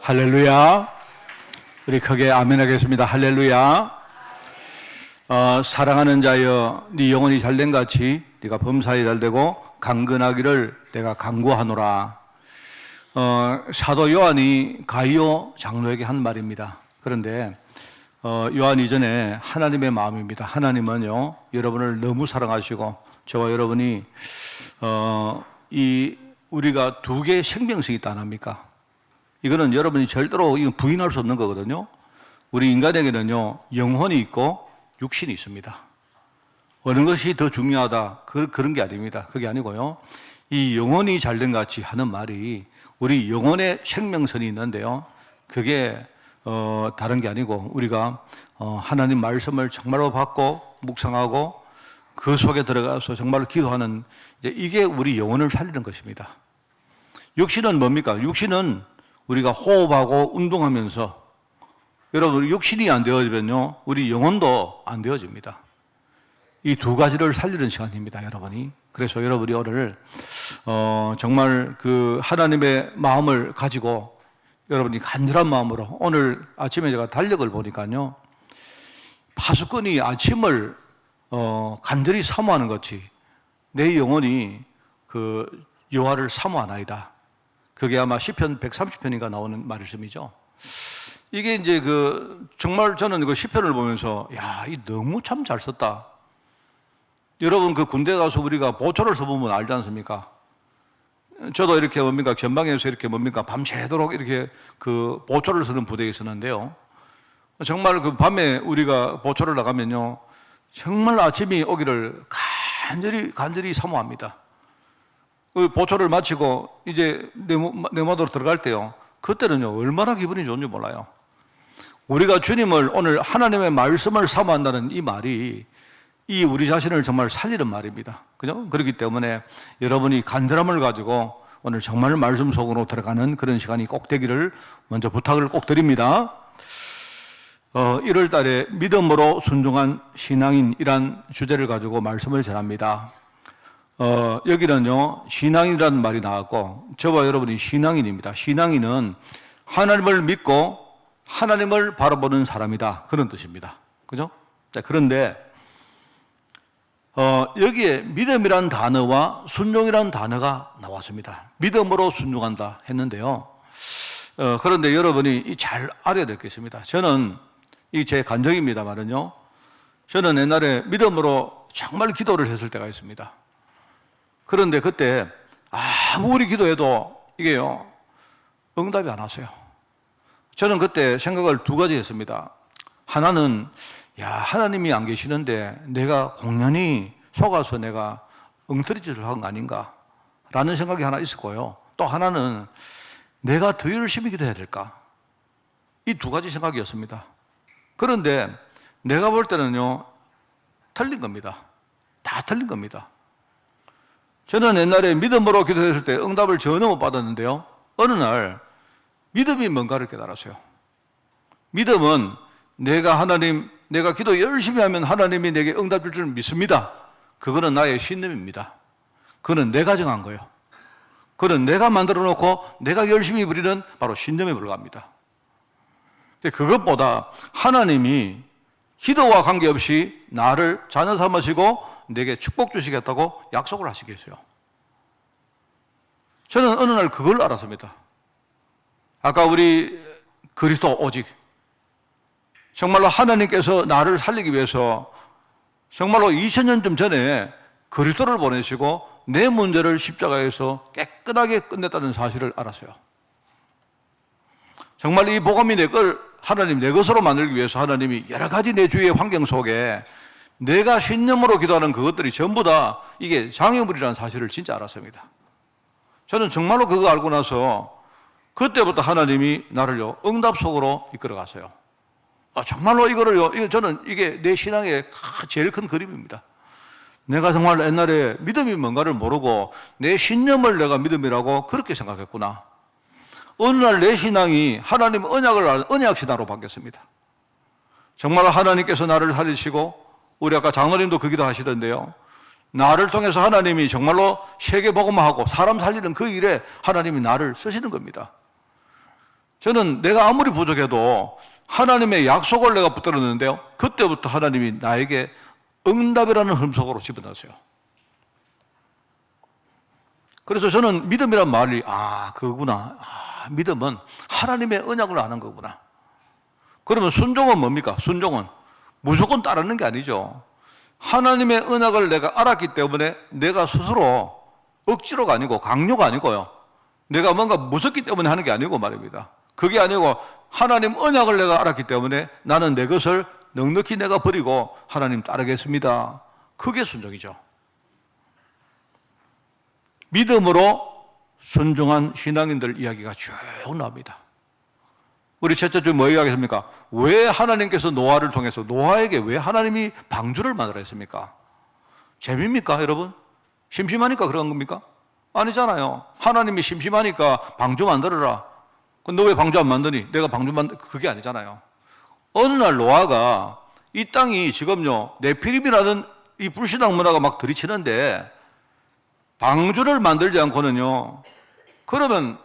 할렐루야. 우리 크게 아멘 하겠습니다. 할렐루야. 사랑하는 자여, 네 영혼이 잘된 같이 네가 범사에 잘되고 강건하기를 내가 간구하노라. 사도 요한이 가이오 장로에게 한 말입니다. 그런데 요한 이전에 하나님의 마음입니다. 하나님은요, 여러분을 너무 사랑하시고 저와 여러분이 우리가 두 개의 생명성이 있다 안 합니까? 이거는 여러분이 절대로 부인할 수 없는 거거든요. 우리 인간에게는요, 영혼이 있고 육신이 있습니다. 어느 것이 더 중요하다, 그런 게 아닙니다. 그게 아니고요, 이 영혼이 잘된 같이 하는 말이 우리 영혼의 생명선이 있는데요, 그게 다른 게 아니고 우리가 하나님 말씀을 정말로 받고 묵상하고 그 속에 들어가서 정말로 기도하는, 이게 우리 영혼을 살리는 것입니다. 육신은 뭡니까? 육신은 우리가 호흡하고 운동하면서, 여러분, 육신이 안 되어지면요, 우리 영혼도 안 되어집니다. 이 두 가지를 살리는 시간입니다, 여러분이. 그래서 여러분이 오늘 정말 그 하나님의 마음을 가지고 여러분이 간절한 마음으로, 오늘 아침에 제가 달력을 보니까요, 파수꾼이 아침을 간절히 사모하는 것이 내 영혼이 그 여호와를 사모하나이다. 그게 아마 시편 130편인가 나오는 말씀이죠. 이게 이제 정말 저는 그 시편을 보면서, 야, 이 너무 참 잘 썼다. 여러분, 그 군대 가서 우리가 보초를 써보면 알지 않습니까? 저도 이렇게 전방에서 이렇게 밤새도록 이렇게 그 보초를 쓰는 부대에 있었는데요. 정말 그 밤에 우리가 보초를 나가면요, 정말 아침이 오기를 간절히 사모합니다. 그 보초를 마치고 이제 네모도로 들어갈 때요, 그때는요, 얼마나 기분이 좋은지 몰라요. 우리가 주님을, 오늘 하나님의 말씀을 사모한다는 이 말이 우리 자신을 정말 살리는 말입니다. 그죠? 그렇기 때문에 여러분이 간절함을 가지고 오늘 정말 말씀 속으로 들어가는 그런 시간이 꼭 되기를 먼저 부탁을 꼭 드립니다. 1월 달에 믿음으로 순종한 신앙인이란 주제를 가지고 말씀을 전합니다. 여기는요, 신앙이라는 말이 나왔고, 저와 여러분이 신앙인입니다. 신앙인은 하나님을 믿고 하나님을 바라보는 사람이다, 그런 뜻입니다. 그죠? 자, 그런데 여기에 믿음이란 단어와 순종이란 단어가 나왔습니다. 믿음으로 순종한다 했는데요, 그런데 여러분이 잘 알아야 될 게 있습니다. 저는 제 간증입니다만은요, 저는 옛날에 믿음으로 정말 기도를 했을 때가 있습니다. 그런데 그때 아무리 기도해도 이게요, 응답이 안 왔어요. 저는 그때 생각을 두 가지 했습니다. 하나는, 하나님이 안 계시는데 내가 공연히 속아서 내가 엉터리짓을 한 거 아닌가 라는 생각이 하나 있었고요. 또 하나는, 내가 더 열심히 기도해야 될까? 이 두 가지 생각이었습니다. 그런데 내가 볼 때는요, 틀린 겁니다. 다 틀린 겁니다. 저는 옛날에 믿음으로 기도했을 때 응답을 전혀 못 받았는데요, 어느 날 믿음이 뭔가를 깨달았어요. 믿음은 내가 기도 열심히 하면 하나님이 내게 응답 줄 줄 믿습니다. 그거는 나의 신념입니다. 그거는 내가 정한 거예요. 그거는 내가 만들어 놓고 내가 열심히 부리는 바로 신념에 불과합니다. 그것보다 하나님이 기도와 관계없이 나를 자녀 삼으시고 내게 축복 주시겠다고 약속을 하시겠어요. 저는 어느 날 그걸 알았습니다. 아까 우리 그리스도 오직, 정말로 하나님께서 나를 살리기 위해서 정말로 2000년쯤 전에 그리스도를 보내시고 내 문제를 십자가에서 깨끗하게 끝냈다는 사실을 알았어요. 정말 이 복음이 하나님 내 것으로 만들기 위해서 하나님이 여러 가지 내 주위의 환경 속에 내가 신념으로 기도하는 그것들이 전부 다 이게 장애물이라는 사실을 진짜 알았습니다. 저는 정말로 그거 알고 나서 그때부터 하나님이 나를요, 응답 속으로 이끌어 갔어요. 정말로 저는 이게 내 신앙의 제일 큰 그림입니다. 내가 정말 옛날에 믿음이 뭔가를 모르고 내 신념을 내가 믿음이라고 그렇게 생각했구나. 어느 날 내 신앙이 하나님 언약 신앙으로 바뀌었습니다. 정말 하나님께서 나를 살리시고, 우리 아까 장로님도 그 기도 하시던데요, 나를 통해서 하나님이 정말로 세계 복음화하고 사람 살리는 그 일에 하나님이 나를 쓰시는 겁니다. 저는 내가 아무리 부족해도 하나님의 약속을 내가 붙들었는데요, 그때부터 하나님이 나에게 응답이라는 흐름 속으로 집어넣으세요. 그래서 저는 믿음이란 말이 그거구나. 믿음은 하나님의 언약을 아는 거구나. 그러면 순종은 뭡니까? 순종은 무조건 따르는 게 아니죠. 하나님의 언약을 내가 알았기 때문에 내가 스스로 억지로가 아니고 강요가 아니고요, 내가 뭔가 무섭기 때문에 하는 게 아니고 말입니다. 그게 아니고 하나님 언약을 내가 알았기 때문에 나는 내 것을 넉넉히 내가 버리고 하나님 따르겠습니다. 그게 순종이죠. 믿음으로 순종한 신앙인들 이야기가 쭉 나옵니다. 우리 첫째 주 뭐 이야기했습니까? 왜 하나님께서 노아를 통해서, 노아에게 왜 하나님이 방주를 만들어 했습니까? 재미입니까, 여러분? 심심하니까 그런 겁니까? 아니잖아요. 하나님이 심심하니까 방주 만들어라. 너 왜 방주 안 만드니? 내가 방주 그게 아니잖아요. 어느 날 노아가 이 땅이 지금요, 네피림이라는 이 불신앙 문화가 막 들이치는데 방주를 만들지 않고는요, 그러면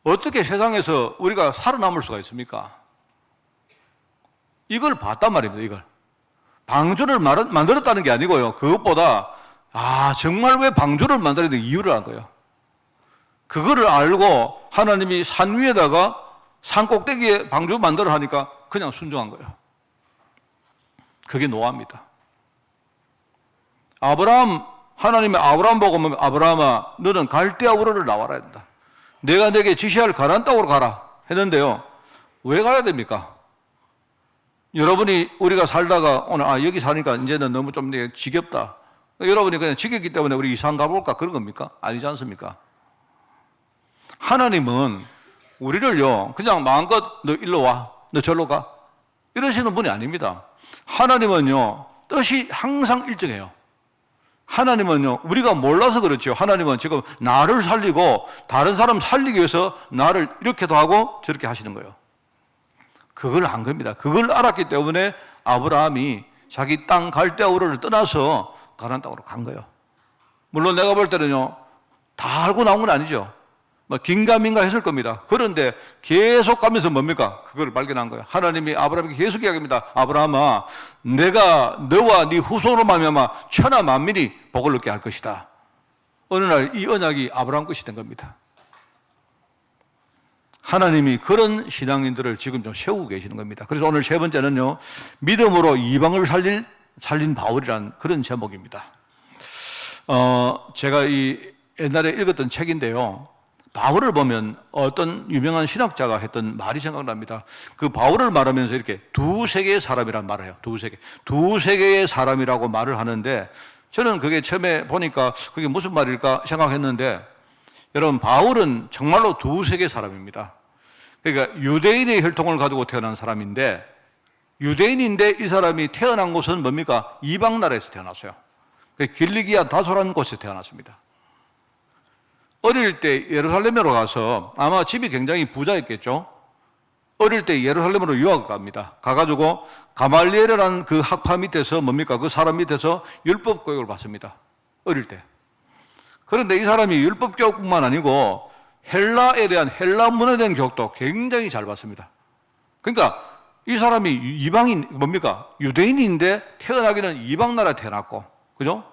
어떻게 세상에서 우리가 살아남을 수가 있습니까? 이걸 봤단 말입니다, 이걸. 방주를 만들었다는 게 아니고요, 그것보다 정말 왜 방주를 만들어야 되는 이유를 안 거예요. 그거를 알고 하나님이 산 위에다가 산 꼭대기에 방주 만들어 하니까 그냥 순종한 거예요. 그게 노아입니다. 하나님이 아브라함 보고 아브라함아, 너는 갈대아 우르를 나와라 한다. 내가 내게 지시할 가나안 땅으로 가라 했는데요, 왜 가야 됩니까? 여러분이 우리가 살다가 오늘 여기 사니까 이제는 너무 좀 지겹다, 여러분이 그냥 지겹기 때문에 우리 이사 가볼까, 그런 겁니까? 아니지 않습니까? 하나님은 우리를요, 그냥 마음껏 너 일로 와, 너 절로 가, 이러시는 분이 아닙니다. 하나님은요, 뜻이 항상 일정해요. 하나님은요, 우리가 몰라서 그렇죠. 하나님은 지금 나를 살리고 다른 사람 살리기 위해서 나를 이렇게도 하고 저렇게 하시는 거예요. 그걸 안 겁니다. 그걸 알았기 때문에 아브라함이 자기 땅 갈대아 우르를 떠나서 가나안 땅으로 간 거예요. 물론 내가 볼 때는요, 다 알고 나온 건 아니죠. 긴가민가 했을 겁니다. 그런데 계속 가면서 뭡니까? 그걸 발견한 거예요. 하나님이 아브라함에게 계속 이야기합니다. 아브라함아, 내가 너와 네 후손으로 말미암아 천하 만민이 복을 얻게 할 것이다. 어느 날 이 언약이 아브라함 것이 된 겁니다. 하나님이 그런 신앙인들을 지금 좀 세우고 계시는 겁니다. 그래서 오늘 세 번째는요, 믿음으로 이방을 살린 바울이라는 그런 제목입니다. 제가 옛날에 읽었던 책인데요, 바울을 보면 어떤 유명한 신학자가 했던 말이 생각납니다. 그 바울을 말하면서 이렇게 두세계의 사람이란 말을 해요. 두세계의 사람이라고 말을 하는데, 저는 그게 처음에 보니까 그게 무슨 말일까 생각했는데, 여러분, 바울은 정말로 두세계의 사람입니다. 그러니까 유대인의 혈통을 가지고 태어난 사람인데, 유대인인데 이 사람이 태어난 곳은 뭡니까? 이방 나라에서 태어났어요. 길리기아 다소라는 곳에서 태어났습니다. 어릴 때 예루살렘으로 가서, 아마 집이 굉장히 부자였겠죠. 어릴 때 예루살렘으로 유학을 갑니다. 가가지고 가말리엘이라는 그 학파 밑에서 뭡니까? 그 사람 밑에서 율법 교육을 받습니다. 어릴 때. 그런데 이 사람이 율법 교육뿐만 아니고 헬라에 대한, 헬라 문화에 대한 교육도 굉장히 잘 받습니다. 그러니까 이 사람이 이방인, 뭡니까? 유대인인데 태어나기는 이방 나라에 태어났고, 그죠?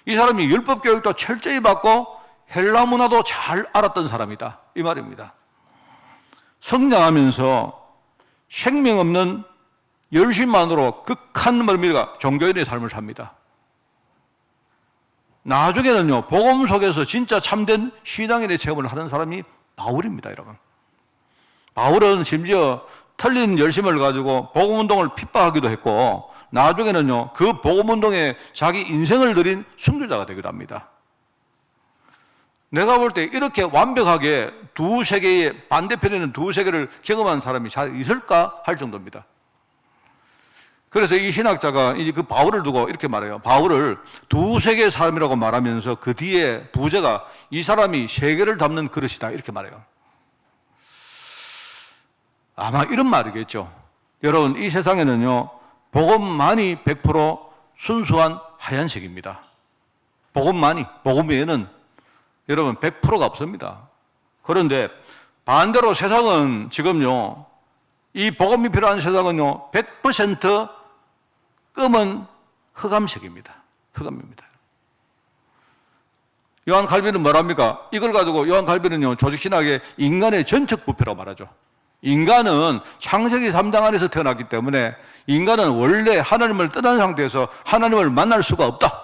이 사람이 율법 교육도 철저히 받고 헬라 문화도 잘 알았던 사람이다, 이 말입니다. 성장하면서 생명 없는 열심만으로 극한 뭡니까? 종교인의 삶을 삽니다. 나중에는요, 복음 속에서 진짜 참된 신앙인의 체험을 하는 사람이 바울입니다, 여러분. 바울은 심지어 틀린 열심을 가지고 복음운동을 핍박하기도 했고, 나중에는요, 그 복음운동에 자기 인생을 들인 순교자가 되기도 합니다. 내가 볼 때 이렇게 완벽하게 두 세계의 반대편에 있는 두 세계를 경험한 사람이 잘 있을까 할 정도입니다. 그래서 이 신학자가 이제 그 바울을 두고 이렇게 말해요. 바울을 두 세계의 사람이라고 말하면서 그 뒤에 부제가 이 사람이 세계를 담는 그릇이다, 이렇게 말해요. 아마 이런 말이겠죠. 여러분, 이 세상에는요, 복음만이 100% 순수한 하얀색입니다. 복음 외에는 여러분 100%가 없습니다. 그런데 반대로 세상은 지금요, 이 복음이 필요한 세상은요, 100% 검은 흑암색입니다. 흑암입니다. 요한 칼빈은 뭐랍니까? 이걸 가지고 요한 칼빈은요, 조직신학의 인간의 전적 부패라고 말하죠. 인간은 창세기 3장 안에서 태어났기 때문에 인간은 원래 하나님을 떠난 상태에서 하나님을 만날 수가 없다.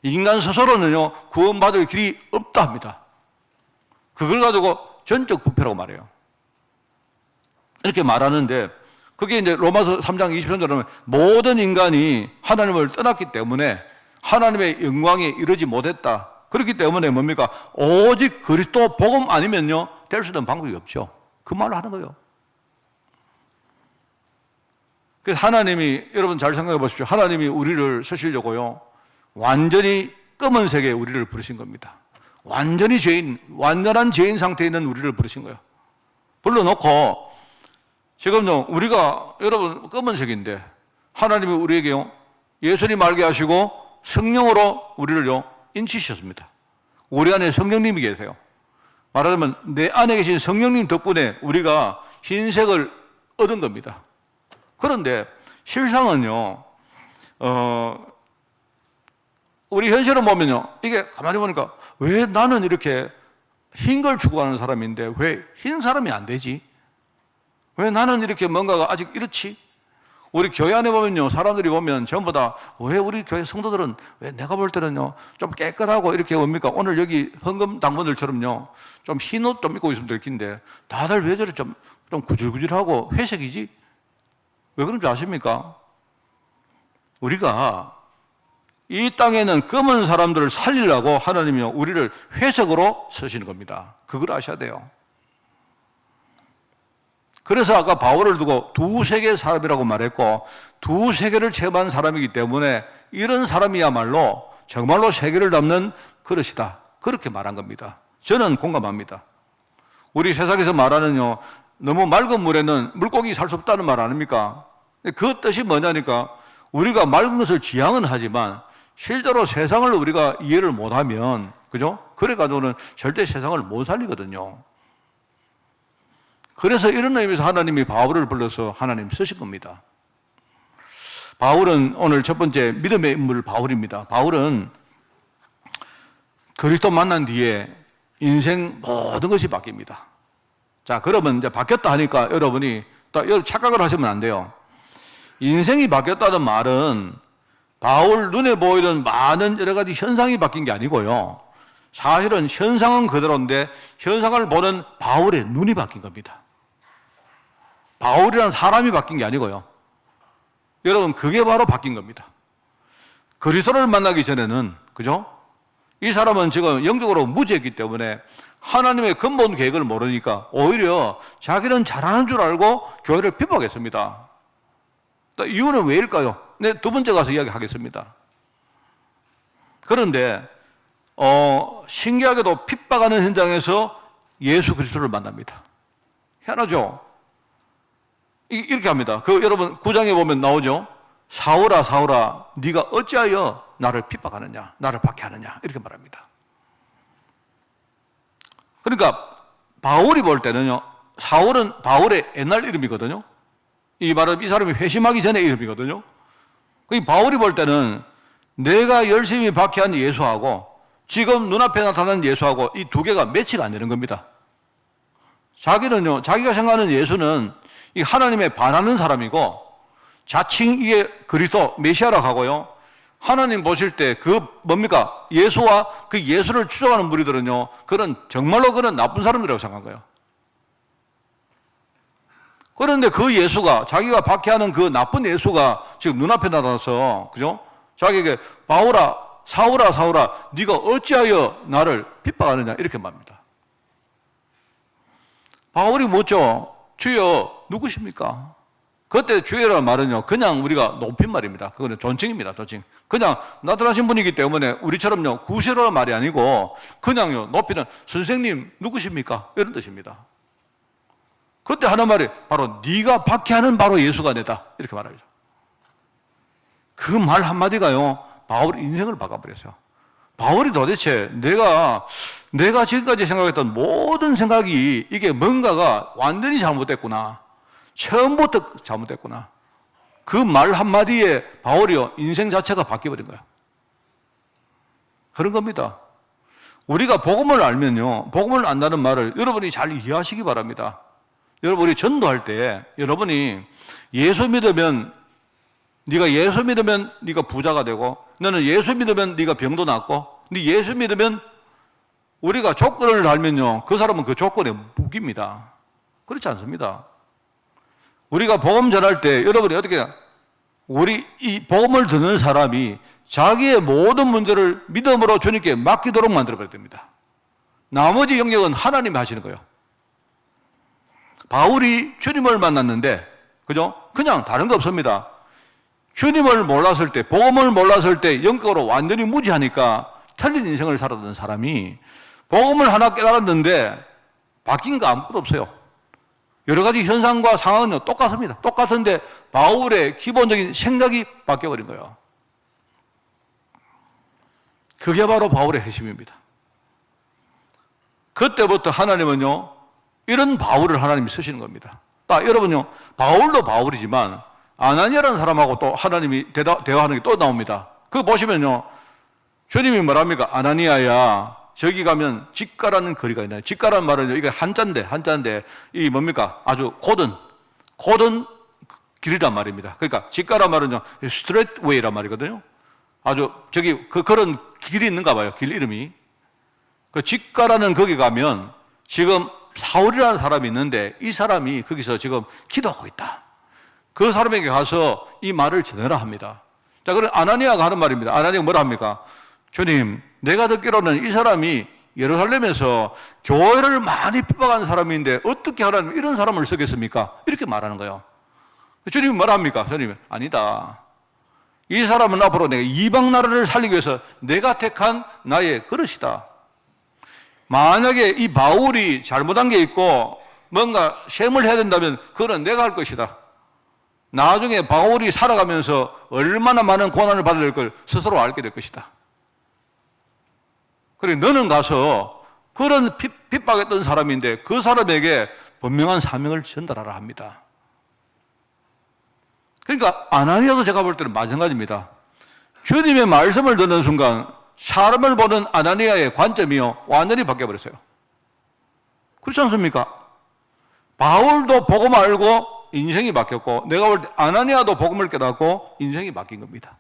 인간 스스로는요, 구원받을 길이 없다 합니다. 그걸 가지고 전적 부패라고 말해요. 이렇게 말하는데, 그게 이제 로마서 3장 20절에 모든 인간이 하나님을 떠났기 때문에 하나님의 영광에 이르지 못했다. 그렇기 때문에 뭡니까? 오직 그리스도 복음 아니면요, 될 수 있는 방법이 없죠. 그 말을 하는 거예요. 그래서 하나님이, 여러분 잘 생각해 보십시오. 하나님이 우리를 쓰시려고요, 완전히 검은색에 우리를 부르신 겁니다. 완전히 완전한 죄인 상태에 있는 우리를 부르신 거예요. 불러놓고, 지금요, 우리가, 여러분, 검은색인데, 하나님이 우리에게요, 예수님 알게 하시고, 성령으로 우리를요, 인치셨습니다. 우리 안에 성령님이 계세요. 말하자면, 내 안에 계신 성령님 덕분에 우리가 흰색을 얻은 겁니다. 그런데, 실상은요, 우리 현실을 보면요, 이게 가만히 보니까, 왜 나는 이렇게 흰 걸 추구하는 사람인데, 왜 흰 사람이 안 되지? 왜 나는 이렇게 뭔가가 아직 이렇지? 우리 교회 안에 보면요, 사람들이 보면 전부 다, 왜 우리 교회 성도들은, 왜 내가 볼 때는요, 좀 깨끗하고 이렇게 뭡니까? 오늘 여기 헌금 당번들처럼요, 좀 흰 옷 좀 입고 있으면 될 텐데, 다들 왜 저래 좀 구질구질하고 회색이지? 왜 그런 줄 아십니까? 우리가 이 땅에는 검은 사람들을 살리려고 하나님이 우리를 회색으로 쓰시는 겁니다. 그걸 아셔야 돼요. 그래서 아까 바울을 두고 두 세계의 사람이라고 말했고, 두 세계를 체험한 사람이기 때문에 이런 사람이야말로 정말로 세계를 담는 그릇이다. 그렇게 말한 겁니다. 저는 공감합니다. 우리 세상에서 말하는요, 너무 맑은 물에는 물고기 살 수 없다는 말 아닙니까? 그 뜻이 뭐냐니까, 우리가 맑은 것을 지향은 하지만 실제로 세상을 우리가 이해를 못하면, 그죠? 그래가지고는 절대 세상을 못 살리거든요. 그래서 이런 의미에서 하나님이 바울을 불러서 하나님 쓰신 겁니다. 바울은 오늘 첫 번째 믿음의 인물 바울입니다. 바울은 그리스도 만난 뒤에 인생 모든 것이 바뀝니다. 자, 그러면 이제 바뀌었다 하니까 여러분이 또 착각을 하시면 안 돼요. 인생이 바뀌었다는 말은 바울 눈에 보이는 많은 여러 가지 현상이 바뀐 게 아니고요. 사실은 현상은 그대로인데 현상을 보는 바울의 눈이 바뀐 겁니다. 바울이라는 사람이 바뀐 게 아니고요. 여러분, 그게 바로 바뀐 겁니다. 그리스도를 만나기 전에는, 그죠? 이 사람은 지금 영적으로 무지했기 때문에 하나님의 근본 계획을 모르니까 오히려 자기는 잘하는 줄 알고 교회를 핍박했습니다. 이유는 왜일까요? 네, 두 번째 가서 이야기하겠습니다. 그런데 신기하게도 핍박하는 현장에서 예수 그리스도를 만납니다. 희한하죠? 이렇게 합니다. 여러분 9장에 보면 나오죠. 사울아 사울아 네가 어찌하여 나를 핍박하느냐, 나를 박해하느냐, 이렇게 말합니다. 그러니까 바울이 볼 때는요, 사울은 바울의 옛날 이름이거든요. 이 말은 이 사람이 회심하기 전의 이름이거든요. 바울이 볼 때는 내가 열심히 박해한 예수하고 지금 눈앞에 나타난 예수하고 이 두 개가 매치가 안 되는 겁니다. 자기는요, 자기가 생각하는 예수는 이 하나님에 반하는 사람이고 자칭 이게 그리스도 메시아라고 하고요. 하나님 보실 때 뭡니까? 예수와 그 예수를 추종하는 무리들은요, 정말로 그런 나쁜 사람들이라고 생각한 거예요. 그런데 그 예수가, 자기가 박해하는 그 나쁜 예수가 지금 눈앞에 나타나서, 그죠? 자기에게 바울아, 사울아, 사울아, 네가 어찌하여 나를 핍박하느냐, 이렇게 말합니다. 바울이 묻죠. 주여, 누구십니까? 그때 주여라는 말은요, 그냥 우리가 높임말입니다. 그거는 존칭입니다, 존칭. 그냥 나타나신 분이기 때문에 우리처럼요, 구세로라는 말이 아니고, 그냥요, 높이는 선생님, 누구십니까? 이런 뜻입니다. 그때 하는 말이 바로 네가 박해하는 바로 예수가 내다, 이렇게 말하죠. 그 말 한마디가요, 바울의 인생을 바꿔버렸어요. 바울이 도대체 내가 지금까지 생각했던 모든 생각이 이게 뭔가가 완전히 잘못됐구나. 처음부터 잘못됐구나. 그 말 한마디에 바울이요, 인생 자체가 바뀌어버린 거야. 그런 겁니다. 우리가 복음을 알면요, 복음을 안다는 말을 여러분이 잘 이해하시기 바랍니다. 여러분이 전도할 때 여러분이 예수 믿으면 네가 부자가 되고, 너는 예수 믿으면 네가 병도 낫고, 네 예수 믿으면 우리가 조건을 달면요, 그 사람은 그 조건에 묶입니다. 그렇지 않습니다. 우리가 복음 전할 때 여러분이 어떻게, 우리 이 복음을 듣는 사람이 자기의 모든 문제를 믿음으로 주님께 맡기도록 만들어버려야 됩니다. 나머지 영역은 하나님이 하시는 거예요. 바울이 주님을 만났는데, 그죠? 그냥 다른 거 없습니다. 주님을 몰랐을 때, 복음을 몰랐을 때 영적으로 완전히 무지하니까 틀린 인생을 살았던 사람이 복음을 하나 깨달았는데 바뀐 거 아무것도 없어요. 여러 가지 현상과 상황은 똑같습니다. 똑같은데 바울의 기본적인 생각이 바뀌어버린 거예요. 그게 바로 바울의 핵심입니다. 그때부터 하나님은요, 이런 바울을 하나님이 쓰시는 겁니다. 여러분요, 바울도 바울이지만 아나니아라는 사람하고 또 하나님이 대화하는 게 또 나옵니다. 그거 보시면요, 주님이 뭐랍니까? 아나니아야, 저기 가면 직가라는 거리가 있나요? 직가라는 말은 이게 한자인데 이 뭡니까? 아주 고든 길이란 말입니다. 그러니까 직가란 말은요, 스트레이트 웨이란 말이거든요. 아주 그런 길이 있는가 봐요. 길 이름이. 그 직가라는 거기 가면 지금 사울이라는 사람이 있는데 이 사람이 거기서 지금 기도하고 있다. 그 사람에게 가서 이 말을 전해라 합니다. 자, 그럼 아나니아가 하는 말입니다. 아나니아가 뭐라 합니까? 주님, 내가 듣기로는 이 사람이 예루살렘에서 교회를 많이 핍박하는 사람인데 어떻게 하나님 이런 사람을 쓰겠습니까? 이렇게 말하는 거예요. 주님이 뭐라 합니까? 주님이 아니다. 이 사람은 앞으로 내가 이방 나라를 살리기 위해서 내가 택한 나의 그릇이다. 만약에 이 바울이 잘못한 게 있고 뭔가 셈을 해야 된다면 그건 내가 할 것이다. 나중에 바울이 살아가면서 얼마나 많은 고난을 받아야 될 걸 스스로 알게 될 것이다. 그래, 너는 가서 그런 핍박했던 사람인데 그 사람에게 분명한 사명을 전달하라 합니다. 그러니까 아나니아도 제가 볼 때는 마찬가지입니다. 주님의 말씀을 듣는 순간 사람을 보는 아나니아의 관점이요, 완전히 바뀌어버렸어요. 그렇지 않습니까? 바울도 복음 알고 인생이 바뀌었고, 내가 볼 때 아나니아도 복음을 깨닫고 인생이 바뀐 겁니다.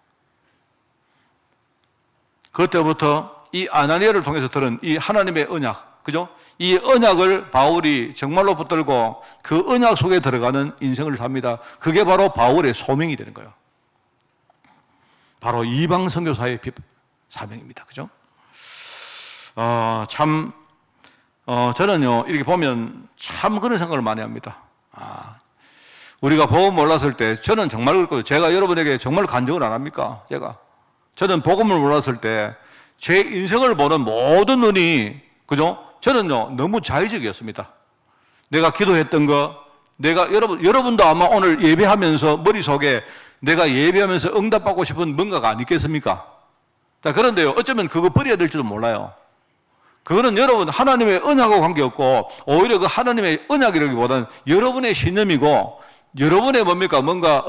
그때부터 이 아나니아를 통해서 들은 이 하나님의 언약, 그죠? 이 언약을 바울이 정말로 붙들고 그 언약 속에 들어가는 인생을 삽니다. 그게 바로 바울의 소명이 되는 거예요. 바로 이방 선교사의 사명입니다. 그죠? 저는요, 이렇게 보면 참 그런 생각을 많이 합니다. 우리가 복음 몰랐을 때, 저는 정말 그렇거든요. 제가 여러분에게 정말 간증을 안 합니까? 저는 복음을 몰랐을 때, 제 인생을 보는 모든 눈이, 그죠? 저는요, 너무 자의적이었습니다. 내가 기도했던 거, 여러분도 아마 오늘 예배하면서 머릿속에 내가 예배하면서 응답받고 싶은 뭔가가 안 있겠습니까? 자, 그런데요, 어쩌면 그거 버려야 될지도 몰라요. 그거는 여러분, 하나님의 언약하고 관계없고, 오히려 그 하나님의 언약이라기보다는 여러분의 신념이고, 여러분의 뭔가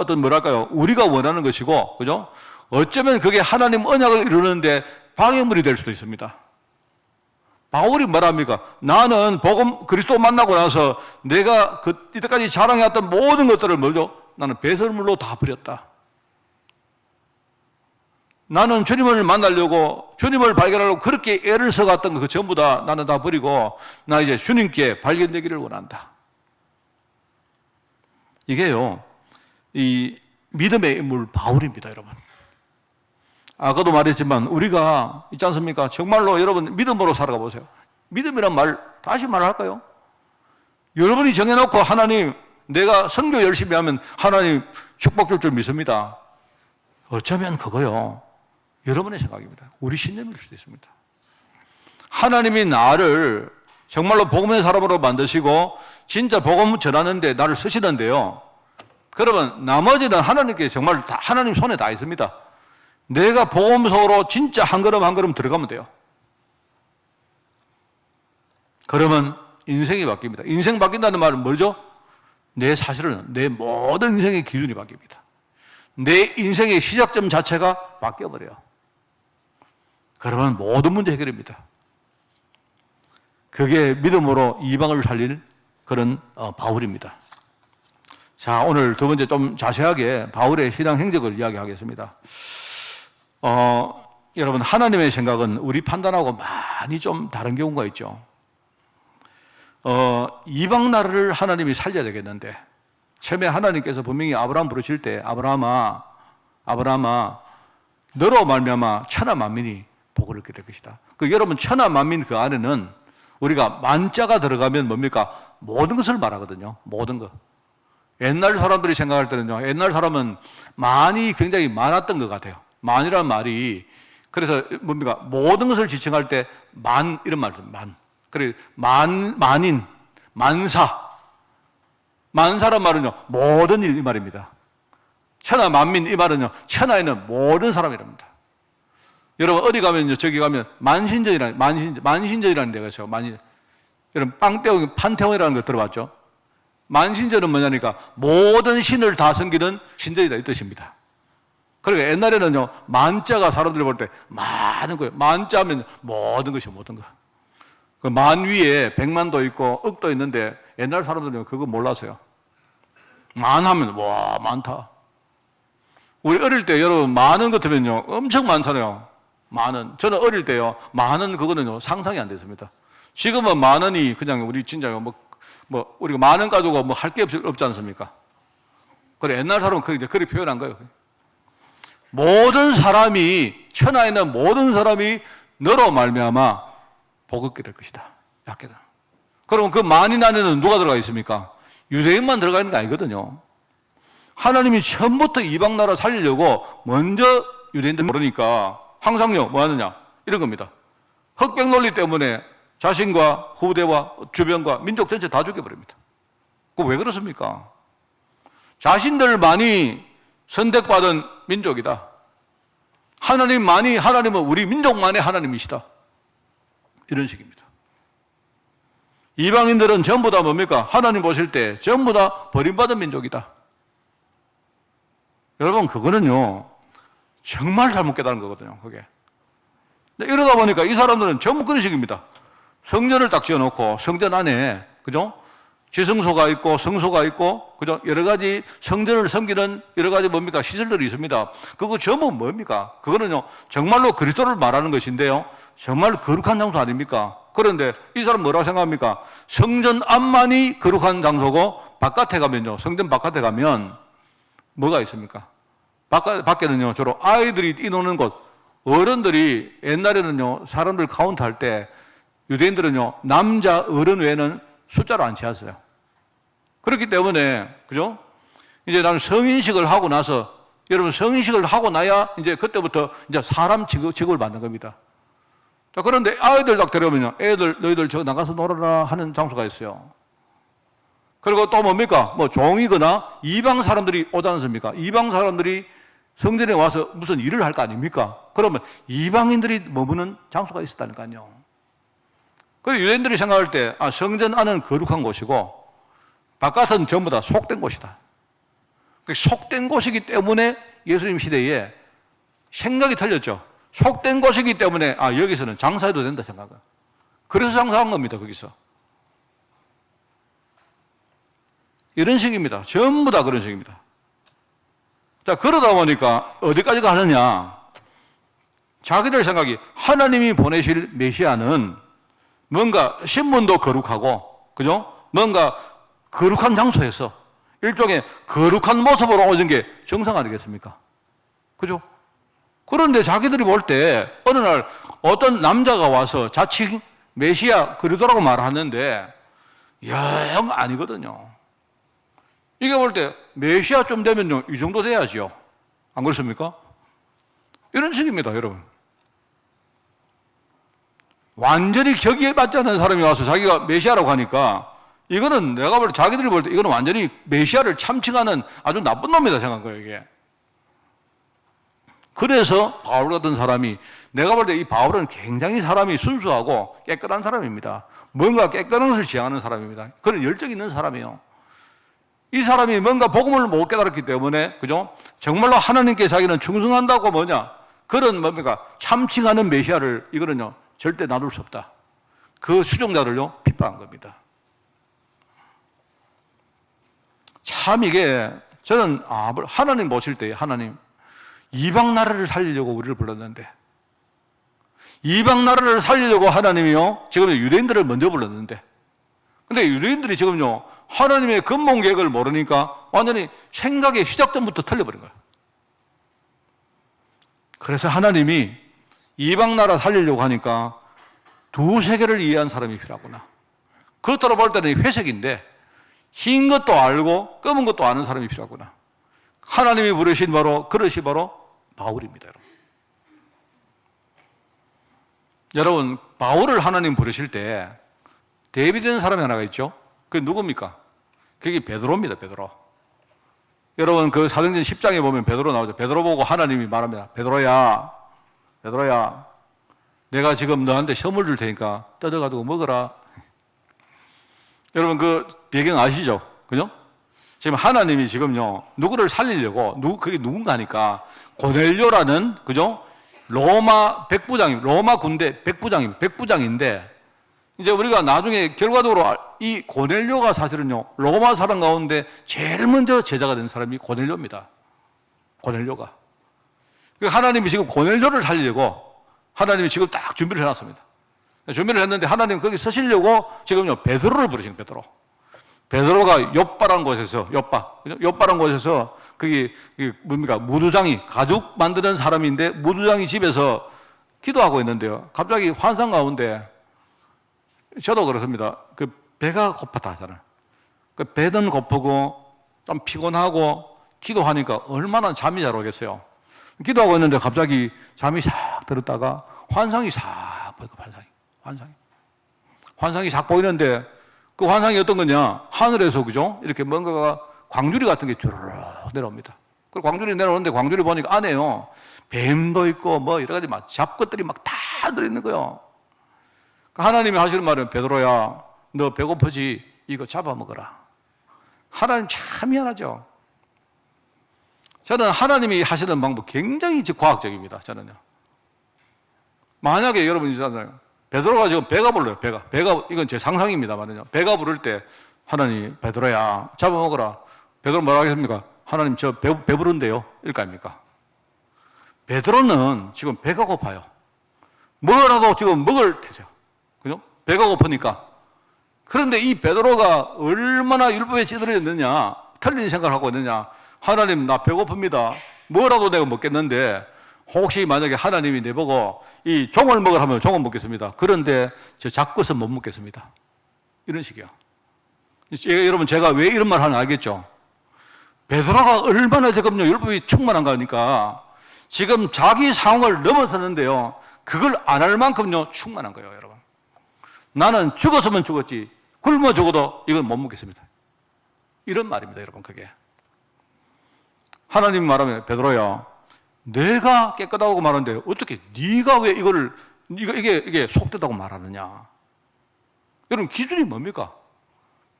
우리가 원하는 것이고, 그죠? 어쩌면 그게 하나님 언약을 이루는데 방해물이 될 수도 있습니다. 바울이 말합니까? 나는 그리스도 만나고 나서 내가 이때까지 자랑해왔던 모든 것들을 나는 배설물로 다 버렸다. 나는 주님을 만나려고, 주님을 발견하려고 그렇게 애를 써갔던 거 전부 다 나는 다 버리고, 나 이제 주님께 발견되기를 원한다. 이게요, 이 믿음의 인물 바울입니다, 여러분. 아까도 말했지만 우리가 있지 않습니까? 정말로 여러분 믿음으로 살아가 보세요. 믿음이란 말 다시 말할까요? 여러분이 정해놓고 하나님, 내가 선교 열심히 하면 하나님 축복 줄 믿습니다. 어쩌면 그거요, 여러분의 생각입니다. 우리 신념일 수도 있습니다. 하나님이 나를 정말로 복음의 사람으로 만드시고 진짜 복음 전하는데 나를 쓰시는데요, 그러면 나머지는 하나님께 정말 다 하나님 손에 다 있습니다. 내가 복음 속으로 진짜 한 걸음 한 걸음 들어가면 돼요. 그러면 인생이 바뀝니다. 인생 바뀐다는 말은 뭐죠? 내 사실은 내 모든 인생의 기준이 바뀝니다. 내 인생의 시작점 자체가 바뀌어버려요. 그러면 모든 문제 해결입니다. 그게 믿음으로 이방을 살릴 그런 바울입니다. 자, 오늘 두 번째 좀 자세하게 바울의 신앙 행적을 이야기하겠습니다. 여러분, 하나님의 생각은 우리 판단하고 많이 좀 다른 경우가 있죠. 이방 나라를 하나님이 살려야 되겠는데, 처음에 하나님께서 분명히 아브라함 부르실 때, 아브라함아, 너로 말미암아 천하 만민이 복을 얻게 될 것이다. 여러분, 천하 만민 그 안에는 우리가 만자가 들어가면 뭡니까? 모든 것을 말하거든요. 모든 것. 옛날 사람들이 생각할 때는요, 옛날 사람은 만이 굉장히 많았던 것 같아요. 만이라는 말이, 그래서 뭡니까? 모든 것을 지칭할 때 만, 이런 말이죠. 만. 그래, 만인, 만사란 말은요, 모든 일 이 말입니다. 천하 만민 이 말은요, 천하에 있는 모든 사람이랍니다. 여러분, 어디 가면요, 저기 가면 만신전이라는 데가 있어요. 여러분, 판테온이라는 거 들어봤죠? 만신전은 뭐냐니까, 모든 신을 다 섬기는 신전이다, 이 뜻입니다. 그러니까 옛날에는요, 만자가 사람들이 볼 때 많은 거예요. 만자면 모든 것이요, 모든 것. 그 만 위에 100만도 있고 억도 있는데 옛날 사람들은 그거 몰랐어요. 만하면 와 많다. 우리 어릴 때 여러분 만원 같으면요 엄청 많잖아요. 만원. 저는 어릴 때요 만원 그거는요 상상이 안 됐습니다. 지금은 만원이 그냥 우리 진짜요 뭐 우리가 만원 가지고 뭐 할 게 없지 않습니까? 그래 옛날 사람은 그렇게 표현한 거예요. 모든 사람이 천하에 있는 모든 사람이 너로 말미암아 복 얻게 될 것이다. 약게다. 그럼 그 만인 안에는 누가 들어가 있습니까? 유대인만 들어가 있는 게 아니거든요. 하나님이 처음부터 이방 나라 살리려고 먼저 유대인들 모르니까 항상요 뭐 하느냐 이런 겁니다. 흑백 논리 때문에 자신과 후대와 주변과 민족 전체 다 죽여버립니다. 그거 왜 그렇습니까? 자신들만이 선택받은 민족이다. 하나님은 우리 민족만의 하나님이시다. 이런 식입니다. 이방인들은 전부 다 뭡니까? 하나님 보실 때 전부 다 버림받은 민족이다. 여러분, 그거는요, 정말 잘못 깨달은 거거든요, 그게. 이러다 보니까 이 사람들은 전부 그런 식입니다. 성전을 딱 지어놓고, 성전 안에, 그죠? 지성소가 있고, 성소가 있고, 그죠? 여러 가지 성전을 섬기는 여러 가지 뭡니까? 시설들이 있습니다. 그거 전부 뭡니까? 그거는요, 정말로 그리스도를 말하는 것인데요. 정말 거룩한 장소 아닙니까? 그런데 이 사람 뭐라고 생각합니까? 성전 안만이 거룩한 장소고 바깥에 가면요. 성전 바깥에 가면 뭐가 있습니까? 밖에는요. 주로 아이들이 뛰노는 곳, 어른들이 옛날에는요. 사람들 카운트할 때 유대인들은요. 남자 어른 외에는 숫자로 안 채웠어요. 그렇기 때문에 그죠? 이제 나는 성인식을 하고 나서 여러분 성인식을 하고 나야 이제 그때부터 이제 사람 취급을 받는 겁니다. 자, 그런데 아이들 딱 데려오면요. 애들, 너희들 저 나가서 놀아라 하는 장소가 있어요. 그리고 또 뭡니까? 뭐 종이거나 이방 사람들이 오지 않습니까? 이방 사람들이 성전에 와서 무슨 일을 할 거 아닙니까? 그러면 이방인들이 머무는 장소가 있었다니까요. 그래서 유대인들이 생각할 때, 성전 안은 거룩한 곳이고, 바깥은 전부 다 속된 곳이다. 속된 곳이기 때문에 예수님 시대에 생각이 틀렸죠. 속된 곳이기 때문에 여기서는 장사해도 된다 생각은. 그래서 장사한 겁니다. 거기서. 이런 식입니다. 전부 다 그런 식입니다. 자, 그러다 보니까 어디까지 가느냐. 자기들 생각이 하나님이 보내실 메시아는 뭔가 신분도 거룩하고 그죠? 뭔가 거룩한 장소에서 일종의 거룩한 모습으로 오는 게 정상 아니겠습니까? 그죠? 그런데 자기들이 볼 때 어느 날 어떤 남자가 와서 자칭 메시아 그리스도라고 말하는데 영 아니거든요. 이게 볼 때 메시아쯤 되면요 이 정도 돼야죠. 안 그렇습니까? 이런 식입니다, 여러분. 완전히 격이 맞지 않는 사람이 와서 자기가 메시아라고 하니까 이거는 내가 볼 때 자기들이 볼 때 이거는 완전히 메시아를 참칭하는 아주 나쁜 놈이다 생각한 거예요, 이게. 그래서 바울 같은 사람이, 내가 볼 때 이 바울은 굉장히 사람이 순수하고 깨끗한 사람입니다. 뭔가 깨끗한 것을 지향하는 사람입니다. 그런 열정 있는 사람이에요. 이 사람이 뭔가 복음을 못 깨달았기 때문에, 그죠? 정말로 하나님께 자기는 충성한다고 뭐냐? 그런 뭡니까? 참칭하는 메시아를 이거는요, 절대 놔둘 수 없다. 그 수종자들요, 핍박한 겁니다. 참 이게, 저는, 하나님 모실 때, 하나님, 이방 나라를 살리려고 우리를 불렀는데, 이방 나라를 살리려고 하나님이요, 지금 유대인들을 먼저 불렀는데, 근데 유대인들이 지금요, 하나님의 근본 계획을 모르니까 완전히 생각의 시작점부터 틀려버린 거예요. 그래서 하나님이 이방 나라 살리려고 하니까 두세 개를 이해한 사람이 필요하구나. 그것으로 볼 때는 회색인데, 흰 것도 알고 검은 것도 아는 사람이 필요하구나. 하나님이 부르신 그릇이 바로 바울입니다, 여러분. 여러분, 바울을 하나님 부르실 때 대비되는 사람이 하나가 있죠. 그게 누굽니까? 그게 베드로입니다, 베드로. 여러분, 그 사도행전 10장에 보면 베드로 나오죠. 베드로 보고 하나님이 말합니다. 베드로야, 내가 지금 너한테 선물 줄 테니까 뜯어가지고 먹어라. 여러분, 그 배경 아시죠? 그죠? 지금 하나님이 지금요, 누구를 살리려고, 그게 누군가니까, 고넬료라는, 그죠? 로마 군대 백부장인데, 이제 우리가 나중에 결과적으로 이 고넬료가 사실은요, 로마 사람 가운데 제일 먼저 제자가 된 사람이 고넬료입니다. 고넬료가. 하나님이 지금 고넬료를 살리려고 하나님이 지금 딱 준비를 해놨습니다. 준비를 했는데 하나님 거기 서시려고 지금요, 베드로를 부르신 베드로. 베드로가 욥바란 곳에서, 욥바란 곳에서 거기 뭡니까? 무두장이, 가죽 만드는 사람인데 무두장이 집에서 기도하고 있는데요. 갑자기 환상 가운데, 저도 그렇습니다. 그 배가 고팠다 하잖아요. 그 배는 고프고 좀 피곤하고 기도하니까 얼마나 잠이 잘 오겠어요. 기도하고 있는데 갑자기 잠이 싹 들었다가 환상이 싹 보이고, 환상이 싹 보이는데 그 환상이 어떤 거냐? 하늘에서, 그죠? 이렇게 뭔가가 광주리 같은 게 주르륵 내려옵니다. 그 광주리 내려오는데 광주리 보니까 안에요, 뱀도 있고 뭐 여러 가지 막 잡것들이 막 다 들어있는 거예요. 하나님이 하시는 말은, 베드로야, 너 배고프지? 이거 잡아먹어라. 하나님 참 미안하죠. 저는 하나님이 하시는 방법 굉장히 과학적입니다. 저는요. 만약에 여러분이 있잖아요, 베드로가 지금 배가 불러요. 배가 이건 제 상상입니다만요. 배가 부를 때 하나님, 베드로야 잡아먹어라. 베드로 뭐라 하겠습니까? 하나님 저 배부른데요. 이럴 거 아닙니까? 베드로는 지금 배가 고파요. 뭐라도 지금 먹을 테죠. 그죠? 배가 고프니까. 그런데 이 베드로가 얼마나 율법에 찌들어졌느냐, 틀린 생각을 하고 있느냐. 하나님, 나 배고픕니다. 뭐라도 내가 먹겠는데 혹시 만약에 하나님이 내보고 이 종을 먹으라 하면 종을 먹겠습니다. 그런데 저 잡것은 못 먹겠습니다. 이런 식이야. 여러분, 제가 왜 이런 말 하나 알겠죠? 베드로가 얼마나 지금요, 율법이 충만한가 하니까 지금 자기 상황을 넘어서는데요, 그걸 안 할 만큼요, 충만한 거예요, 여러분. 나는 죽었으면 죽었지, 굶어 죽어도 이건 못 먹겠습니다. 이런 말입니다, 여러분, 그게. 하나님 말하면, 베드로야, 내가 깨끗하다고 말하는데 어떻게 네가 왜 이게 속되다고 말하느냐. 여러분, 기준이 뭡니까?